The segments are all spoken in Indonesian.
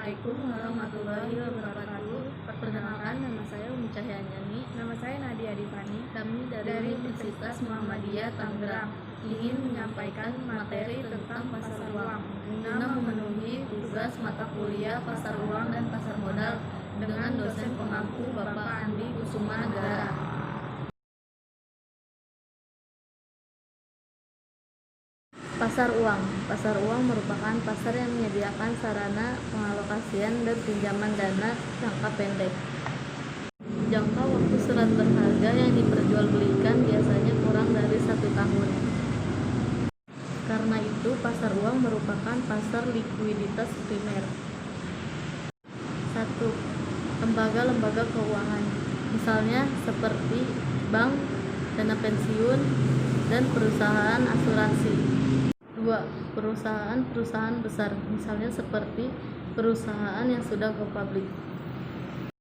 Assalamualaikum warahmatullahi wabarakatuh. Perkenalkan, nama saya Umi Cahyanyani. Nama saya Nadia Divani. Kami dari Universitas Muhammadiyah Tangerang ingin menyampaikan materi tentang pasar uang guna memenuhi tugas mata kuliah pasar uang dan pasar modal dengan dosen pengampu Bapak Andi Kusuma Negara. Pasar uang merupakan pasar yang menyediakan sarana pengalokasian dan pinjaman dana jangka pendek. Jangka waktu surat berharga yang diperjualbelikan biasanya kurang dari 1 tahun. Karena itu, pasar uang merupakan pasar likuiditas primer. 1. Lembaga-lembaga keuangan, misalnya seperti bank, dana pensiun, dan perusahaan asuransi. 2. Perusahaan-perusahaan besar, misalnya seperti perusahaan yang sudah go public.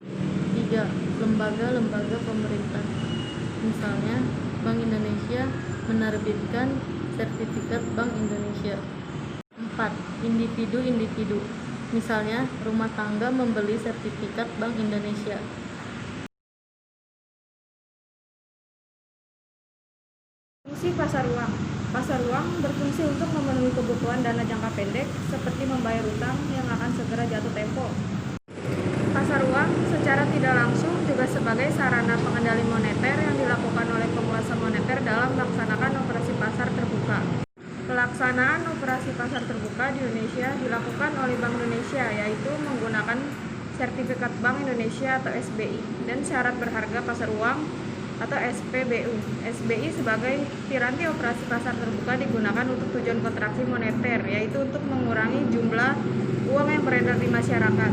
3. Lembaga-lembaga pemerintah, misalnya Bank Indonesia menerbitkan sertifikat Bank Indonesia. 4. Individu-individu, misalnya rumah tangga membeli sertifikat Bank Indonesia. Fungsi pasar uang. Pasar uang berfungsi untuk memenuhi kebutuhan dana jangka pendek seperti membayar utang yang akan segera jatuh tempo. Pasar uang secara tidak langsung juga sebagai sarana pengendali moneter yang dilakukan oleh penguasa moneter dalam melaksanakan operasi pasar terbuka. Pelaksanaan operasi pasar terbuka di Indonesia dilakukan oleh Bank Indonesia, yaitu menggunakan sertifikat Bank Indonesia atau SBI dan syarat berharga pasar uang atau SPBU. SBI sebagai piranti operasi pasar terbuka digunakan untuk tujuan kontraksi moneter, yaitu untuk mengurangi jumlah uang yang beredar di masyarakat.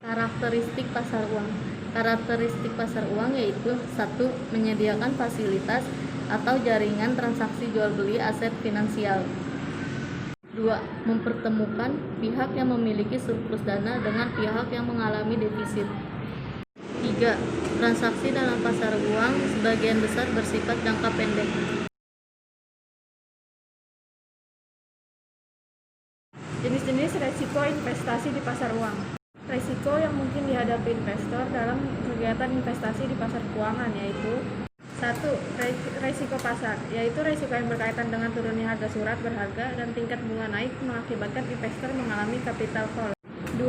Karakteristik pasar uang. Karakteristik pasar uang yaitu 1. Menyediakan fasilitas atau jaringan transaksi jual beli aset finansial. 2. Mempertemukan pihak yang memiliki surplus dana dengan pihak yang mengalami defisit. 3. Transaksi dalam pasar uang sebagian besar bersifat jangka pendek. Jenis-jenis resiko investasi di pasar uang. Resiko yang mungkin dihadapi investor dalam kegiatan investasi di pasar keuangan yaitu 1. Resiko pasar, yaitu resiko yang berkaitan dengan turunnya harga surat berharga dan tingkat bunga naik mengakibatkan investor mengalami capital call. 2.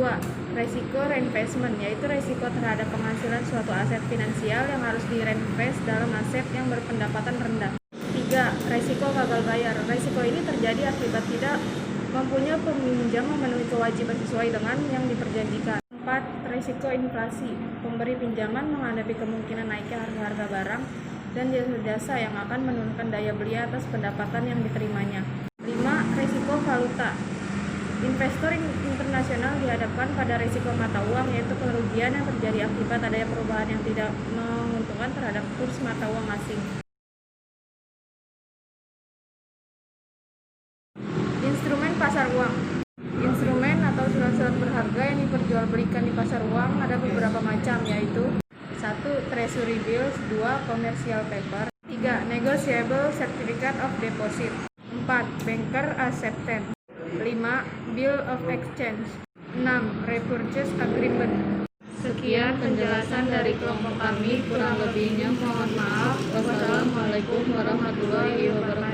Resiko reinvestment, yaitu resiko terhadap penghasilan suatu aset finansial yang harus direinvest dalam aset yang berpendapatan rendah. 3. Resiko gagal bayar. Resiko ini terjadi akibat tidak mempunyai peminjam memenuhi kewajiban sesuai dengan yang diperjanjikan. 4. Resiko inflasi. Pemberi pinjaman menghadapi kemungkinan naiknya harga-harga barang dan jasa yang akan menurunkan daya beli atas pendapatan yang diterimanya. 5. Risiko valuta. Investor internasional dihadapkan pada risiko mata uang, yaitu kerugian yang terjadi akibat adanya perubahan yang tidak menguntungkan terhadap kurs mata uang asing. Instrumen pasar uang. Instrumen atau surat-surat berharga yang diperjualbelikan di pasar uang ada beberapa macam, yaitu 1. Treasury bills. 2. Commercial paper. 3. Negotiable certificate of deposit. 4. Banker acceptance. 5. Bill of exchange. 6. Repurchase agreement. Sekian penjelasan dari kelompok kami, kurang lebihnya mohon maaf. Wassalamualaikum warahmatullahi wabarakatuh.